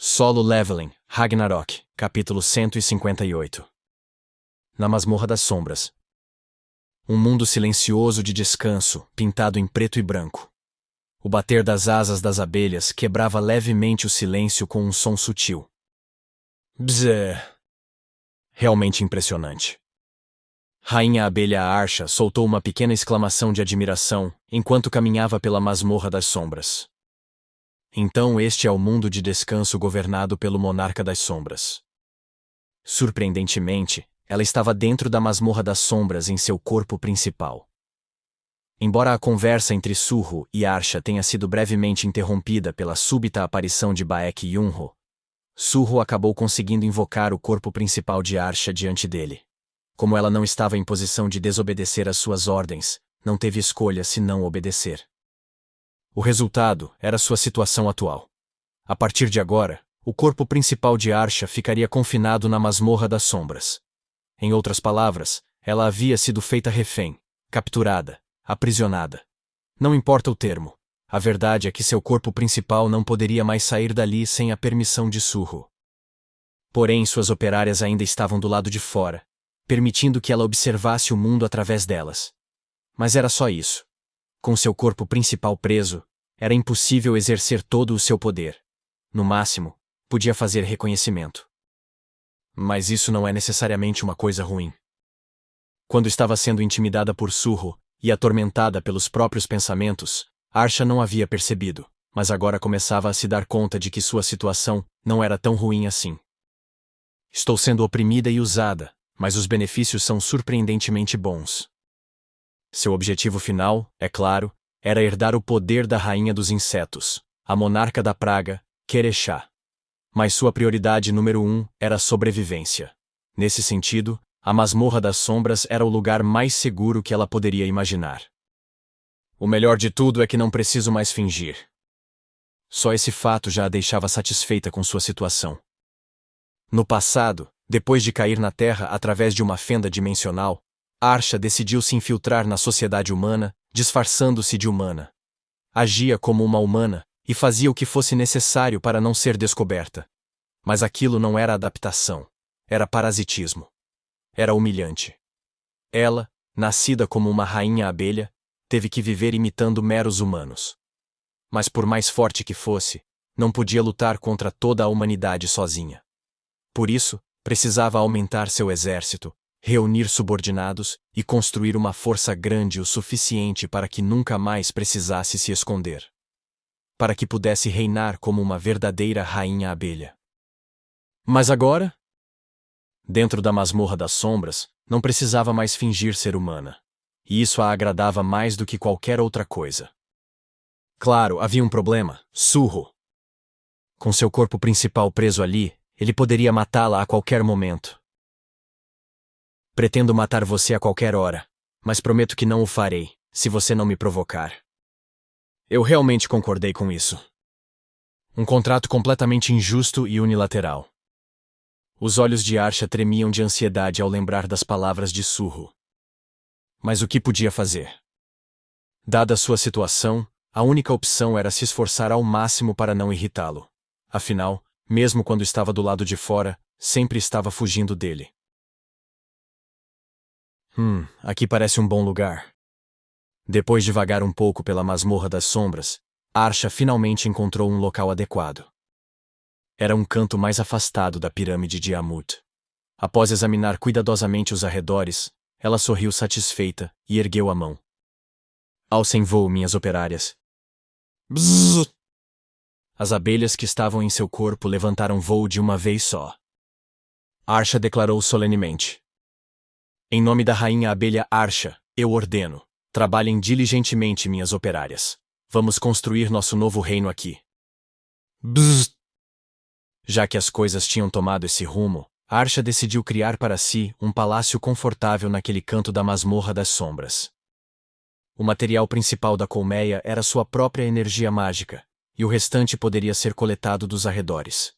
Solo Leveling, Ragnarok, capítulo 158. Na Masmorra das Sombras. Um mundo silencioso de descanso, pintado em preto e branco. O bater das asas das abelhas quebrava levemente o silêncio com um som sutil. Bzzz. Realmente impressionante. Rainha Abelha Archa soltou uma pequena exclamação de admiração enquanto caminhava pela Masmorra das Sombras. Então este é o mundo de descanso governado pelo Monarca das Sombras. Surpreendentemente, ela estava dentro da Masmorra das Sombras em seu corpo principal. Embora a conversa entre Surro e Archa tenha sido brevemente interrompida pela súbita aparição de Baek Yunho, Surro acabou conseguindo invocar o corpo principal de Archa diante dele. Como ela não estava em posição de desobedecer às suas ordens, não teve escolha senão obedecer. O resultado era sua situação atual. A partir de agora, o corpo principal de Archa ficaria confinado na Masmorra das Sombras. Em outras palavras, ela havia sido feita refém, capturada, aprisionada. Não importa o termo, a verdade é que seu corpo principal não poderia mais sair dali sem a permissão de Surro. Porém, suas operárias ainda estavam do lado de fora, permitindo que ela observasse o mundo através delas. Mas era só isso. Com seu corpo principal preso, era impossível exercer todo o seu poder. No máximo, podia fazer reconhecimento. Mas isso não é necessariamente uma coisa ruim. Quando estava sendo intimidada por Surro e atormentada pelos próprios pensamentos, Archa não havia percebido, mas agora começava a se dar conta de que sua situação não era tão ruim assim. Estou sendo oprimida e usada, mas os benefícios são surpreendentemente bons. Seu objetivo final, é claro, era herdar o poder da Rainha dos Insetos, a monarca da praga, Querechá. Mas sua prioridade número 1 era a sobrevivência. Nesse sentido, a Masmorra das Sombras era o lugar mais seguro que ela poderia imaginar. O melhor de tudo é que não preciso mais fingir. Só esse fato já a deixava satisfeita com sua situação. No passado, depois de cair na Terra através de uma fenda dimensional, Archa decidiu se infiltrar na sociedade humana, disfarçando-se de humana. Agia como uma humana e fazia o que fosse necessário para não ser descoberta. Mas aquilo não era adaptação, era parasitismo. Era humilhante. Ela, nascida como uma rainha abelha, teve que viver imitando meros humanos. Mas por mais forte que fosse, não podia lutar contra toda a humanidade sozinha. Por isso, precisava aumentar seu exército, reunir subordinados e construir uma força grande o suficiente para que nunca mais precisasse se esconder. Para que pudesse reinar como uma verdadeira rainha abelha. Mas agora? Dentro da Masmorra das Sombras, não precisava mais fingir ser humana. E isso a agradava mais do que qualquer outra coisa. Claro, havia um problema: Surro. Com seu corpo principal preso ali, ele poderia matá-la a qualquer momento. Pretendo matar você a qualquer hora, mas prometo que não o farei, se você não me provocar. Eu realmente concordei com isso. Um contrato completamente injusto e unilateral. Os olhos de Archa tremiam de ansiedade ao lembrar das palavras de Surro. Mas o que podia fazer? Dada sua situação, a única opção era se esforçar ao máximo para não irritá-lo. Afinal, mesmo quando estava do lado de fora, sempre estava fugindo dele. Aqui parece um bom lugar. Depois de vagar um pouco pela Masmorra das Sombras, Archa finalmente encontrou um local adequado. Era um canto mais afastado da pirâmide de Amut. Após examinar cuidadosamente os arredores, ela sorriu satisfeita e ergueu a mão. Alcem voo, minhas operárias. Bzzz! As abelhas que estavam em seu corpo levantaram voo de uma vez só. Archa declarou solenemente. Em nome da rainha abelha Archa, eu ordeno. Trabalhem diligentemente, minhas operárias. Vamos construir nosso novo reino aqui. Bzzz! Já que as coisas tinham tomado esse rumo, Archa decidiu criar para si um palácio confortável naquele canto da Masmorra das Sombras. O material principal da colmeia era sua própria energia mágica, e o restante poderia ser coletado dos arredores.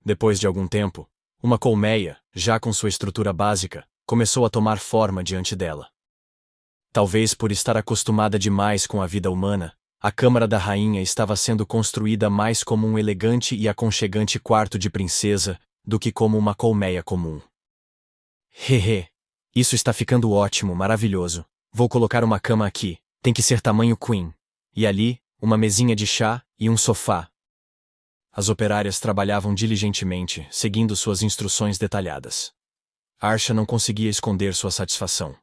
Depois de algum tempo, uma colmeia, já com sua estrutura básica, começou a tomar forma diante dela. Talvez por estar acostumada demais com a vida humana, A câmara da rainha estava sendo construída mais como um elegante e aconchegante quarto de princesa do que como uma colmeia comum. Hehe. Isso está ficando ótimo, maravilhoso. Vou colocar uma cama aqui, tem que ser tamanho queen. E ali, uma mesinha de chá e um sofá. As operárias trabalhavam diligentemente, seguindo suas instruções detalhadas. Arsha não conseguia esconder sua satisfação.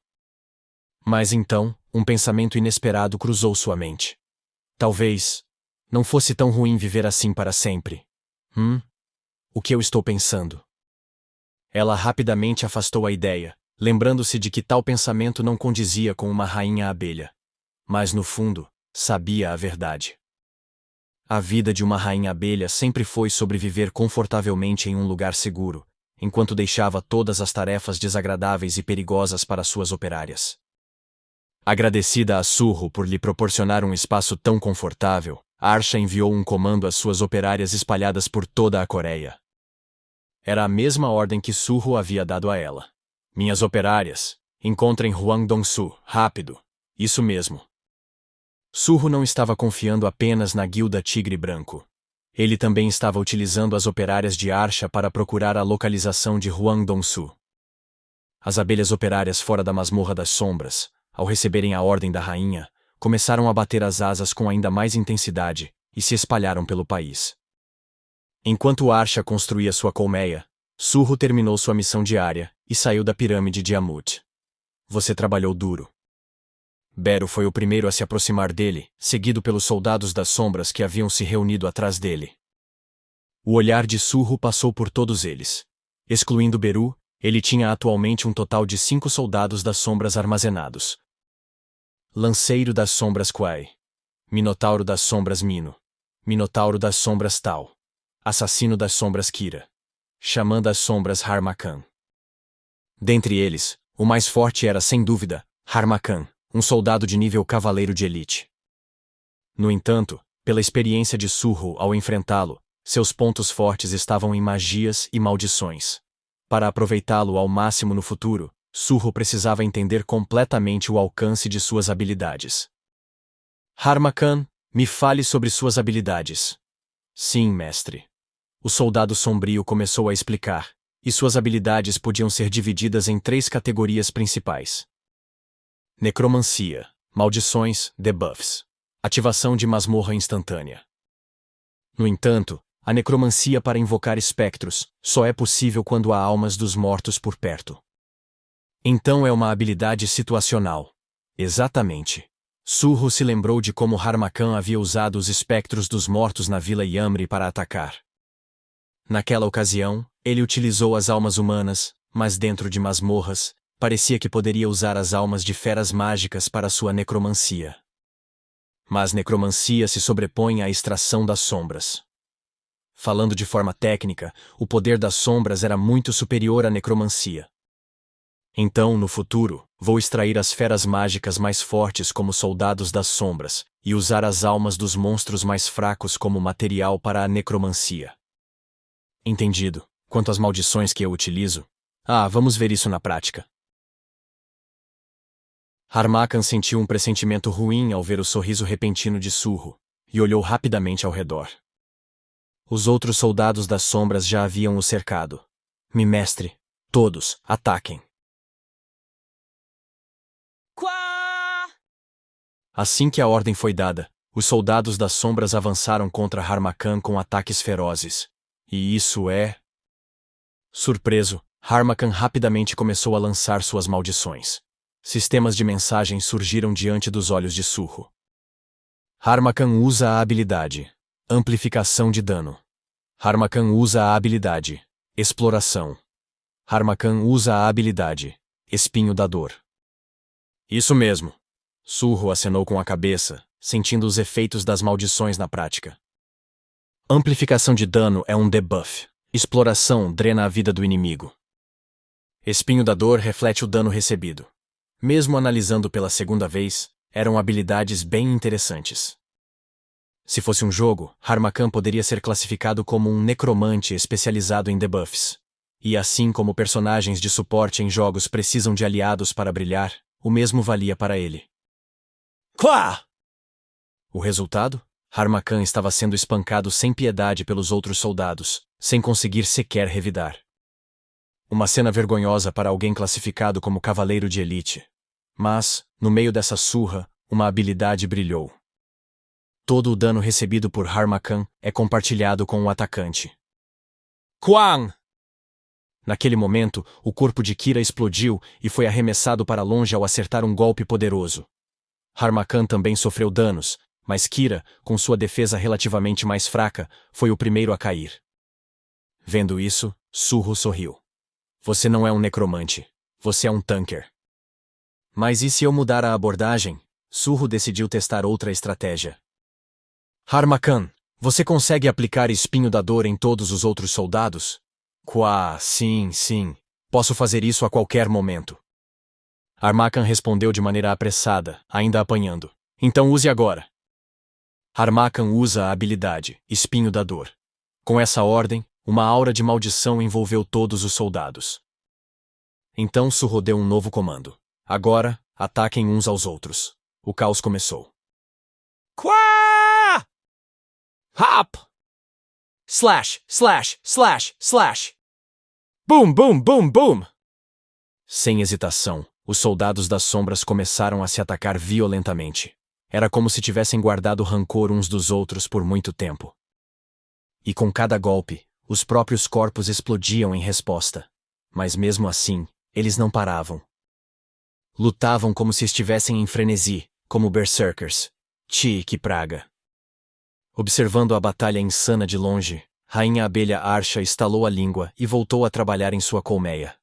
Mas então, um pensamento inesperado cruzou sua mente. Talvez não fosse tão ruim viver assim para sempre. O que eu estou pensando? Ela rapidamente afastou a ideia, lembrando-se de que tal pensamento não condizia com uma rainha abelha. Mas no fundo, sabia a verdade. A vida de uma rainha abelha sempre foi sobreviver confortavelmente em um lugar seguro, enquanto deixava todas as tarefas desagradáveis e perigosas para suas operárias. Agradecida a Surro por lhe proporcionar um espaço tão confortável, Arsha enviou um comando às suas operárias espalhadas por toda a Coreia. Era a mesma ordem que Surro havia dado a ela. Minhas operárias, encontrem Hwang Dong-su, rápido. Isso mesmo. Surro não estava confiando apenas na guilda Tigre Branco. Ele também estava utilizando as operárias de Arsha para procurar a localização de Hwang Dong-su. As abelhas operárias fora da Masmorra das Sombras, ao receberem a ordem da rainha, começaram a bater as asas com ainda mais intensidade e se espalharam pelo país. Enquanto Arsha construía sua colmeia, Surro terminou sua missão diária e saiu da pirâmide de Amut. Você trabalhou duro. Bero foi o primeiro a se aproximar dele, seguido pelos soldados das sombras que haviam se reunido atrás dele. O olhar de Surro passou por todos eles. Excluindo Beru, ele tinha atualmente um total de 5 soldados das sombras armazenados. Lanceiro das sombras Quai. Minotauro das sombras Mino. Minotauro das sombras Tal. Assassino das sombras Kira. Xamã das sombras Harmakan. Dentre eles, o mais forte era sem dúvida, Harmakan, um soldado de nível cavaleiro de elite. No entanto, pela experiência de Surro ao enfrentá-lo, seus pontos fortes estavam em magias e maldições. Para aproveitá-lo ao máximo no futuro, Surro precisava entender completamente o alcance de suas habilidades. Harmakan, me fale sobre suas habilidades. Sim, mestre. O soldado sombrio começou a explicar, e suas habilidades podiam ser divididas em 3 categorias principais. Necromancia, maldições, debuffs. Ativação de masmorra instantânea. No entanto, a necromancia para invocar espectros só é possível quando há almas dos mortos por perto. Então é uma habilidade situacional. Exatamente. Surro se lembrou de como Harmakan havia usado os espectros dos mortos na Vila Yamri para atacar. Naquela ocasião, ele utilizou as almas humanas, mas dentro de masmorras, parecia que poderia usar as almas de feras mágicas para sua necromancia. Mas necromancia se sobrepõe à extração das sombras. Falando de forma técnica, o poder das sombras era muito superior à necromancia. Então, no futuro, vou extrair as feras mágicas mais fortes como soldados das sombras, e usar as almas dos monstros mais fracos como material para a necromancia. Entendido. Quanto às maldições que eu utilizo? Vamos ver isso na prática. Harmakan sentiu um pressentimento ruim ao ver o sorriso repentino de Surro, e olhou rapidamente ao redor. Os outros soldados das sombras já haviam o cercado. Mestre, todos, ataquem. Assim que a ordem foi dada, os soldados das sombras avançaram contra Harmakan com ataques ferozes. E isso é... Surpreso, Harmakan rapidamente começou a lançar suas maldições. Sistemas de mensagens surgiram diante dos olhos de Surro. Harmakan usa a habilidade Amplificação de dano. Harmakan usa a habilidade Exploração. Harmakan usa a habilidade Espinho da Dor. Isso mesmo. Surro acenou com a cabeça, sentindo os efeitos das maldições na prática. Amplificação de dano é um debuff. Exploração drena a vida do inimigo. Espinho da Dor reflete o dano recebido. Mesmo analisando pela segunda vez, eram habilidades bem interessantes. Se fosse um jogo, Harmakan poderia ser classificado como um necromante especializado em debuffs. E assim como personagens de suporte em jogos precisam de aliados para brilhar, o mesmo valia para ele. Quá! O resultado? Harmacan estava sendo espancado sem piedade pelos outros soldados, sem conseguir sequer revidar. Uma cena vergonhosa para alguém classificado como cavaleiro de elite. Mas, no meio dessa surra, uma habilidade brilhou. Todo o dano recebido por Harmacan é compartilhado com o atacante. Quang! Naquele momento, o corpo de Kira explodiu e foi arremessado para longe ao acertar um golpe poderoso. Harmacan também sofreu danos, mas Kira, com sua defesa relativamente mais fraca, foi o primeiro a cair. Vendo isso, Surro sorriu. Você não é um necromante. Você é um tanker. Mas e se eu mudar a abordagem? Surro decidiu testar outra estratégia. Harmacan, você consegue aplicar Espinho da Dor em todos os outros soldados? Sim. Posso fazer isso a qualquer momento. Harmacan respondeu de maneira apressada, ainda apanhando. Então use agora. Harmacan usa a habilidade, Espinho da Dor. Com essa ordem, uma aura de maldição envolveu todos os soldados. Então Surro deu um novo comando. Agora, ataquem uns aos outros. O caos começou. Quá! Hop! Slash! Boom! Sem hesitação, os soldados das sombras começaram a se atacar violentamente. Era como se tivessem guardado rancor uns dos outros por muito tempo. E com cada golpe, os próprios corpos explodiam em resposta. Mas mesmo assim, eles não paravam. Lutavam como se estivessem em frenesi, como berserkers. Que praga! Observando a batalha insana de longe, Rainha Abelha Archa estalou a língua e voltou a trabalhar em sua colmeia.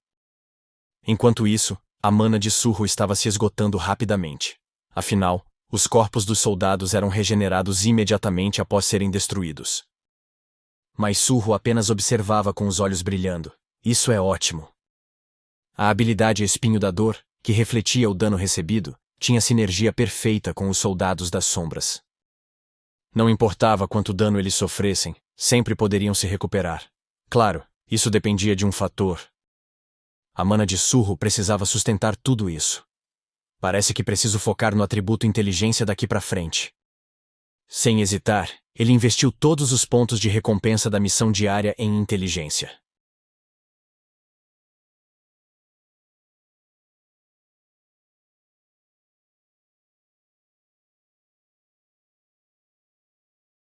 Enquanto isso, a mana de Surro estava se esgotando rapidamente. Afinal, os corpos dos soldados eram regenerados imediatamente após serem destruídos. Mas Surro apenas observava com os olhos brilhando. Isso é ótimo. A habilidade Espinho da Dor, que refletia o dano recebido, tinha sinergia perfeita com os soldados das sombras. Não importava quanto dano eles sofressem, sempre poderiam se recuperar. Claro, isso dependia de um fator. A mana de Surro precisava sustentar tudo isso. Parece que preciso focar no atributo inteligência daqui pra frente. Sem hesitar, ele investiu todos os pontos de recompensa da missão diária em inteligência.